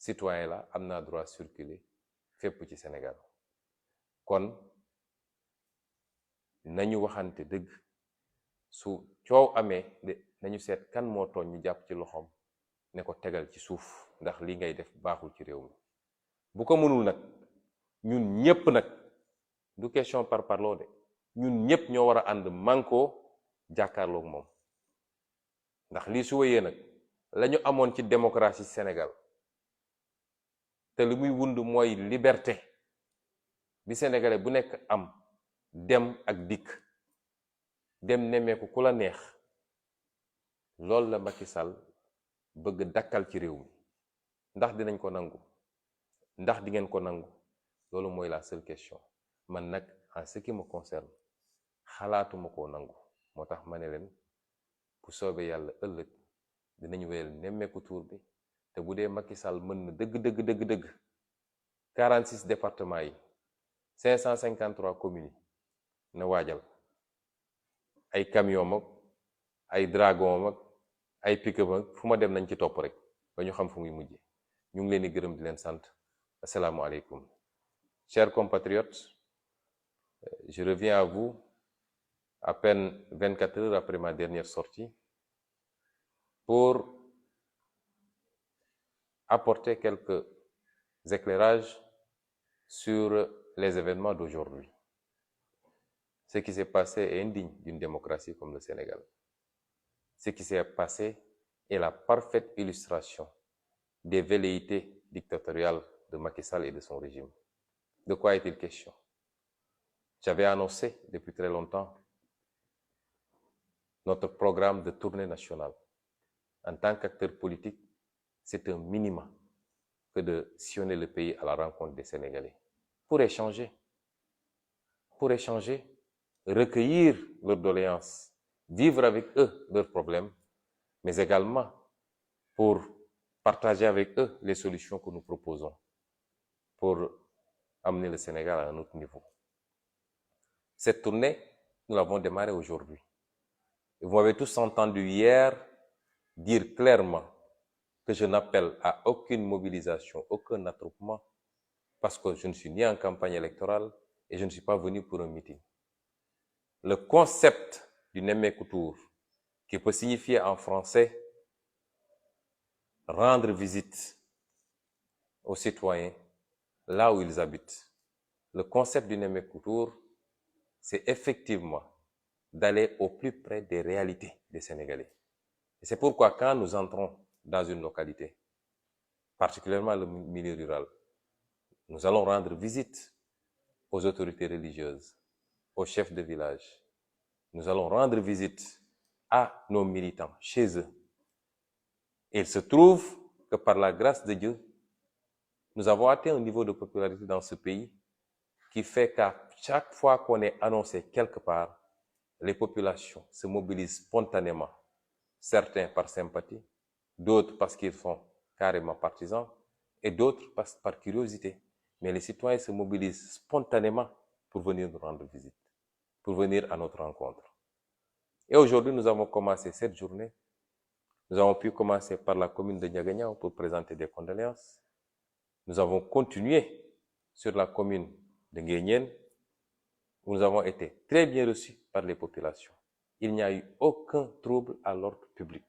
citoyen la am naa droit circuler fépp ci Sénégal kon nañu waxante dëgg su coow amee nañu seet kan moo tooñ ñu jàpp ci loxoom ne ko tegal ci suuf ndax li ngay def baaxul ci réew mi bu ko mënul nag ñun ñépp nag du question par parloo de ñun ñépp ñoo war a ànd mànkoo jàkkaarloog moom ndax lii su wéyee nag la ñu amoon ci démocratie Sénégal te li muy wund mooy liberté bi sénégalais bu nekk am dem ak dikk dem nemmeeku ku la neex loolu la Macky Sall bëgg dakkal ci réew mi ndax dinañ ko nangu ndax di ngeen ko nangu loolu mooy la seule question man nag en ce qui me concerne xalaatuma koo nangu moo tax ma ne leen bu soobee yàlla ëllëg dinañ wéyal nemmeeku tuur bi te bu dee Macky Sall mën na dëgg 46 départements yi 553 communes yi na waajal ay camion mag ay dragon mag ay pick-up mag fu ma dem nañ ci topp rek ba ñu xam fu muy mujje ñu ngi leen di gërëm di leen sant asalaamualeykum chers compatriotes, je reviens à vous à peine 24 heures après ma dernière sortie pour apporter quelques éclairages sur les événements d'aujourd'hui. Ce qui s'est passé est indigne d'une démocratie comme le Sénégal. Ce qui s'est passé est la parfaite illustration des velléités dictatoriales de Macky Sall et de son régime. De quoi est-il question? J'avais annoncé depuis très longtemps notre programme de tournée nationale. En tant qu'acteur politique, c'est un minimum que de sillonner le pays à la rencontre des Sénégalais. Pour échanger, recueillir leurs doléances, vivre avec eux leurs problèmes, mais également pour partager avec eux les solutions que nous proposons pour amener le Sénégal à un autre niveau. Cette tournée, nous l'avons démarrée aujourd'hui. Vous m'avez tous entendu hier dire clairement que je n'appelle à aucune mobilisation, aucun attroupement, parce que je ne suis ni en campagne électorale et je ne suis pas venu pour un meeting. Le concept du Nemmeeku Tour, qui peut signifier en français rendre visite aux citoyens là où ils habitent. Le concept du Nemmeeku Tour, c'est effectivement d'aller au plus près des réalités des Sénégalais. Et c'est pourquoi quand nous entrons dans une localité, particulièrement le milieu rural, nous allons rendre visite aux autorités religieuses, aux chefs de village. Nous allons rendre visite à nos militants, chez eux. Et il se trouve que par la grâce de Dieu, nous avons atteint un niveau de popularité dans ce pays qui fait qu'à chaque fois qu'on est annoncé quelque part, les populations se mobilisent spontanément, certains par sympathie, d'autres parce qu'ils sont carrément partisans, et d'autres par curiosité. Mais les citoyens se mobilisent spontanément pour venir nous rendre visite, pour venir à notre rencontre. Et aujourd'hui, nous avons commencé cette journée. Nous avons pu commencer par la commune de Ndiaganiao pour présenter des condoléances. Nous avons continué sur la commune de Nguyen, où nous avons été très bien reçus par les populations. Il n'y a eu aucun trouble à l'ordre public.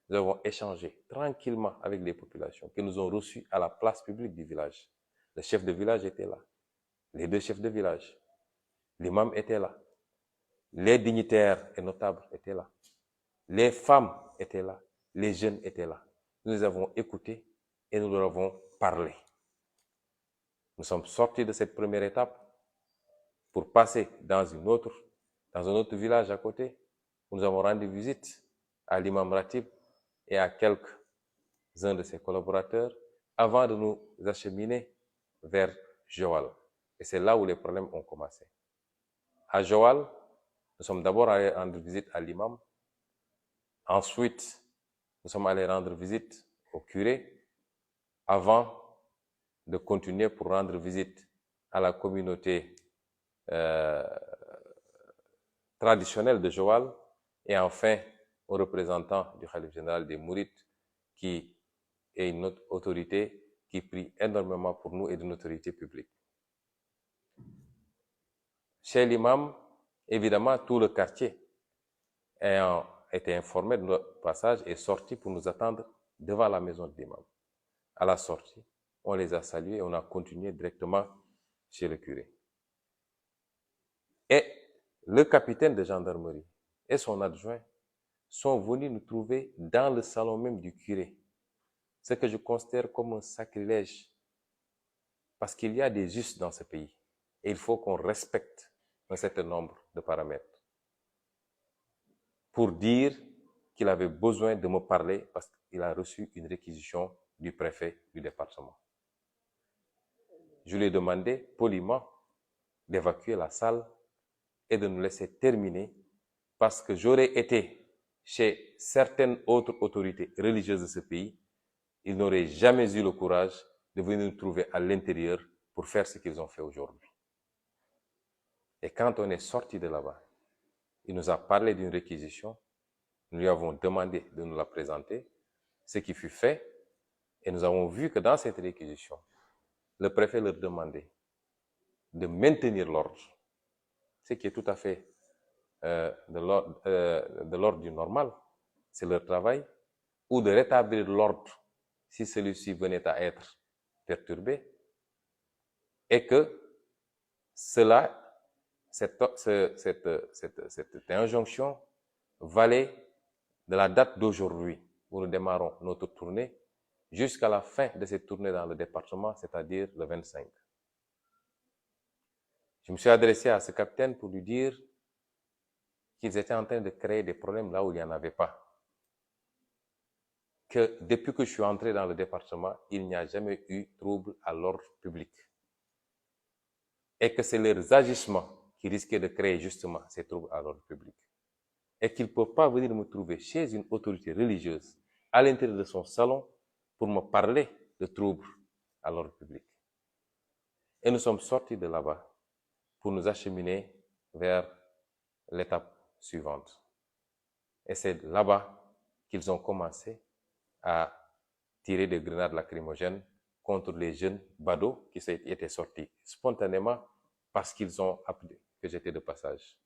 Nous avons échangé tranquillement avec les populations qui nous ont reçus à la place publique du village. Le chef de village était là, les deux chefs de village, l'imam était là, les dignitaires et notables étaient là, les femmes étaient là, les jeunes étaient là. Nous les avons écoutés et nous leur avons parlé. Nous sommes sortis de cette première étape pour passer dans un autre village à côté, où nous avons rendu visite à l'imam Ratib et à quelques-uns de ses collaborateurs avant de nous acheminer vers Joal. Et c'est là où les problèmes ont commencé. À Joal, nous sommes d'abord allés rendre visite à l'imam. Ensuite, nous sommes allés rendre visite au curé avant de continuer pour rendre visite à la communauté traditionnelle de Joal et enfin au représentant du Khalife général des Mourides qui est une autre autorité qui prie énormément pour nous et de l'autorité publique. Chez l'imam, évidemment, tout le quartier ayant été informé de notre passage est sorti pour nous attendre devant la maison de l'imam. À la sortie, on les a salués et on a continué directement chez le curé. Et le capitaine de gendarmerie et son adjoint sont venus nous trouver dans le salon même du curé. Ce que je considère comme un sacrilège. Parce qu'il y a des us dans ce pays. Et il faut qu'on respecte un certain nombre de paramètres. Pour dire qu'il avait besoin de me parler parce qu'il a reçu une réquisition du préfet du département. Je lui ai demandé poliment d'évacuer la salle et de nous laisser terminer parce que j'aurais été chez certaines autres autorités religieuses de ce pays, ils n'auraient jamais eu le courage de venir nous trouver à l'intérieur pour faire ce qu'ils ont fait aujourd'hui. Et quand on est sorti de là-bas, il nous a parlé d'une réquisition, nous lui avons demandé de nous la présenter, ce qui fut fait, et nous avons vu que dans cette réquisition, le préfet leur demandait de maintenir l'ordre, ce qui est tout à fait de l'ordre du normal, c'est leur travail, ou de rétablir l'ordre si celui-ci venait à être perturbé, et que cette injonction valait de la date d'aujourd'hui où nous démarrons notre tournée jusqu'à la fin de cette tournée dans le département, c'est-à-dire le 25. Je me suis adressé à ce capitaine pour lui dire qu'ils étaient en train de créer des problèmes là où il n'y en avait pas. Que depuis que je suis entré dans le département, il n'y a jamais eu trouble à l'ordre public. Et que c'est leurs agissements qui risquaient de créer justement ces troubles à l'ordre public. Et qu'ils ne peuvent pas venir me trouver chez une autorité religieuse, à l'intérieur de son salon, pour me parler de troubles à l'ordre public. Et nous sommes sortis de là-bas pour nous acheminer vers l'étape suivante. Et c'est là-bas qu'ils ont commencé à tirer des grenades lacrymogènes contre les jeunes badauds qui étaient sortis spontanément parce qu'ils ont appris que j'étais de passage.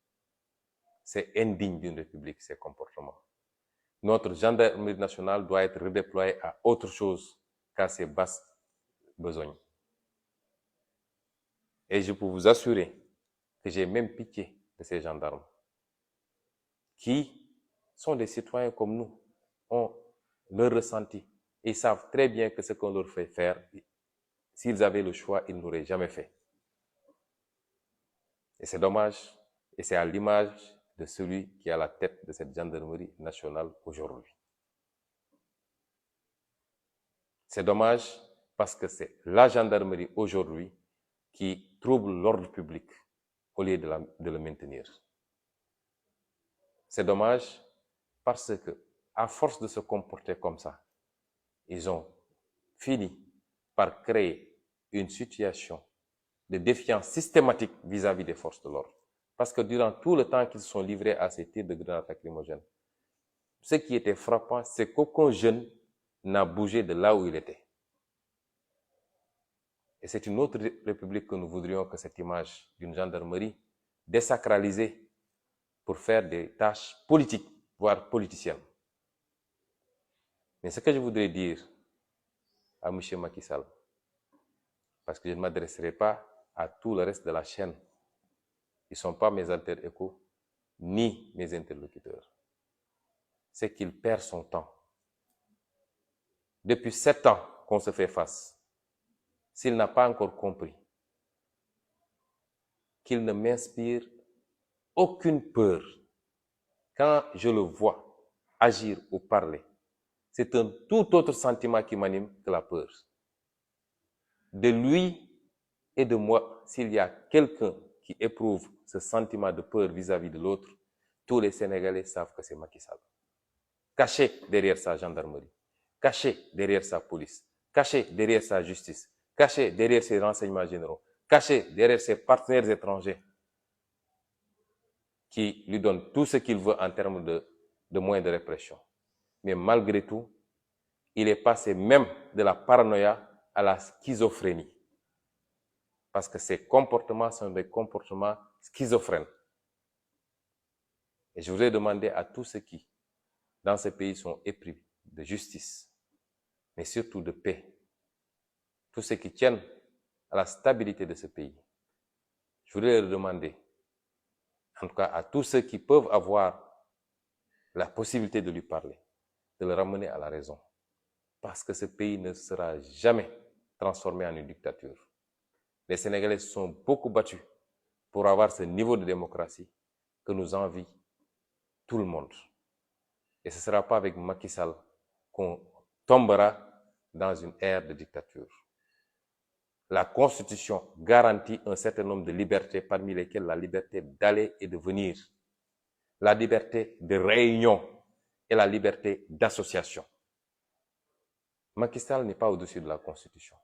C'est indigne d'une république, ces comportements. Notre gendarmerie nationale doit être redéployée à autre chose qu'à ces basses besognes. Et je peux vous assurer que j'ai même pitié de ces gendarmes qui sont des citoyens comme nous, ont leur ressenti et savent très bien que ce qu'on leur fait faire, s'ils avaient le choix, ils n'auraient jamais fait. Et c'est dommage, et c'est à l'image de celui qui est à la tête de cette gendarmerie nationale aujourd'hui. C'est dommage parce que c'est la gendarmerie aujourd'hui qui trouble l'ordre public au lieu de le maintenir. C'est dommage parce que, à force de se comporter comme ça, ils ont fini par créer une situation de défiance systématique vis-à-vis des forces de l'ordre. Parce que durant tout le temps qu'ils sont livrés à ces tirs de grenades lacrymogènes, ce qui était frappant, c'est qu'aucun jeune n'a bougé de là où il était. Et c'est une autre république que nous voudrions que cette image d'une gendarmerie désacralisée pour faire des tâches politiques, voire politiciennes. Mais ce que je voudrais dire à M. Macky Sall, parce que je ne m'adresserai pas à tout le reste de la chaîne, ils ne sont pas mes alter-égos, ni mes interlocuteurs, c'est qu'il perd son temps. Depuis 7 ans qu'on se fait face, s'il n'a pas encore compris qu'il ne m'inspire aucune peur quand je le vois agir ou parler, c'est un tout autre sentiment qui m'anime que la peur. De lui et de moi, s'il y a quelqu'un qui éprouve ce sentiment de peur vis-à-vis de l'autre, tous les Sénégalais savent que c'est Macky Sall. Caché derrière sa gendarmerie, caché derrière sa police, caché derrière sa justice, caché derrière ses renseignements généraux, caché derrière ses partenaires étrangers qui lui donnent tout ce qu'il veut en termes de moyens de répression. Mais malgré tout, il est passé même de la paranoïa à la schizophrénie. Parce que ces comportements sont des comportements schizophrènes. Et je voudrais demander à tous ceux qui, dans ce pays, sont épris de justice, mais surtout de paix, tous ceux qui tiennent à la stabilité de ce pays, je voudrais leur demander, en tout cas à tous ceux qui peuvent avoir la possibilité de lui parler, de le ramener à la raison. Parce que ce pays ne sera jamais transformé en une dictature. Les Sénégalais se sont beaucoup battus pour avoir ce niveau de démocratie que nous envie tout le monde. Et ce ne sera pas avec Macky Sall qu'on tombera dans une ère de dictature. La Constitution garantit un certain nombre de libertés, parmi lesquelles la liberté d'aller et de venir, la liberté de réunion et la liberté d'association. Macky Sall n'est pas au-dessus de la Constitution.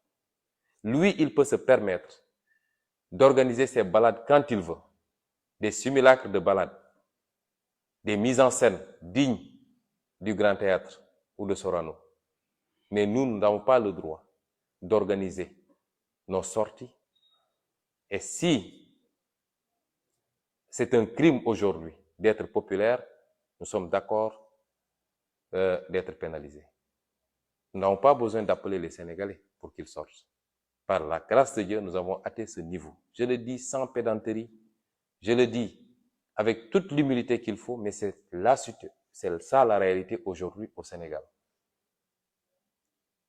Lui, il peut se permettre d'organiser ses balades quand il veut, des simulacres de balades, des mises en scène dignes du Grand Théâtre ou de Sorano. Mais nous n'avons pas le droit d'organiser nos sorties. Et si c'est un crime aujourd'hui d'être populaire, nous sommes d'accord d'être pénalisés. Nous n'avons pas besoin d'appeler les Sénégalais pour qu'ils sortent. Par la grâce de Dieu, nous avons atteint ce niveau. Je le dis sans pédanterie, je le dis avec toute l'humilité qu'il faut, mais c'est ça la réalité aujourd'hui au Sénégal.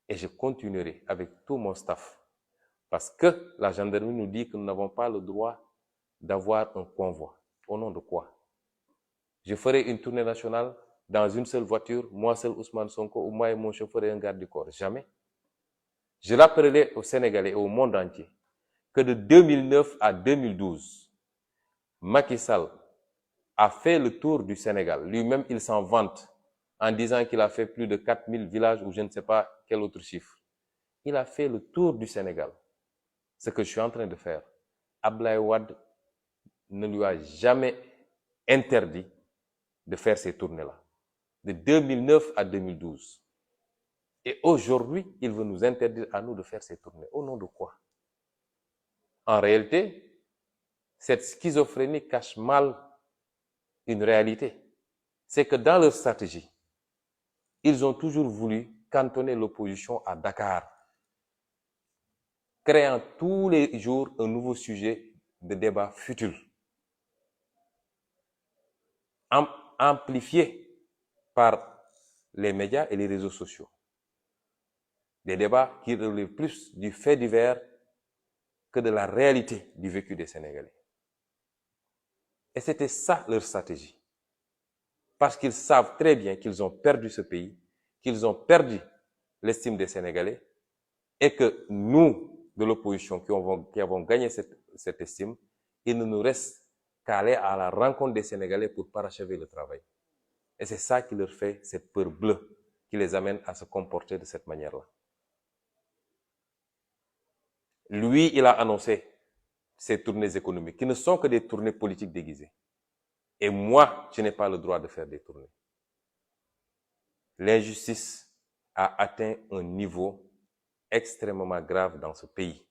Et je continuerai avec tout mon staff, parce que la gendarmerie nous dit que nous n'avons pas le droit d'avoir un convoi. Au nom de quoi? Je ferai une tournée nationale dans une seule voiture, moi seul Ousmane Sonko, ou moi et mon chauffeur et un garde du corps. Jamais. Je rappellerai aux Sénégalais et au monde entier que de 2009 à 2012, Macky Sall a fait le tour du Sénégal. Lui-même, il s'en vante en disant qu'il a fait plus de 4000 villages ou je ne sais pas quel autre chiffre. Il a fait le tour du Sénégal. Ce que je suis en train de faire. Abdoulaye Wade ne lui a jamais interdit de faire ces tournées-là. De 2009 à 2012. Et aujourd'hui, il veut nous interdire à nous de faire ces tournées. Au nom de quoi? En réalité, cette schizophrénie cache mal une réalité. C'est que dans leur stratégie, ils ont toujours voulu cantonner l'opposition à Dakar, créant tous les jours un nouveau sujet de débat futile, amplifié par les médias et les réseaux sociaux. Des débats qui relèvent plus du fait divers que de la réalité du vécu des Sénégalais. Et c'était ça leur stratégie. Parce qu'ils savent très bien qu'ils ont perdu ce pays, qu'ils ont perdu l'estime des Sénégalais, et que nous, de l'opposition, qui avons gagné cette estime, il ne nous reste qu'à aller à la rencontre des Sénégalais pour parachever le travail. Et c'est ça qui leur fait cette peur bleue, qui les amène à se comporter de cette manière-là. Lui, il a annoncé ces tournées économiques, qui ne sont que des tournées politiques déguisées. Et moi, je n'ai pas le droit de faire des tournées. L'injustice a atteint un niveau extrêmement grave dans ce pays.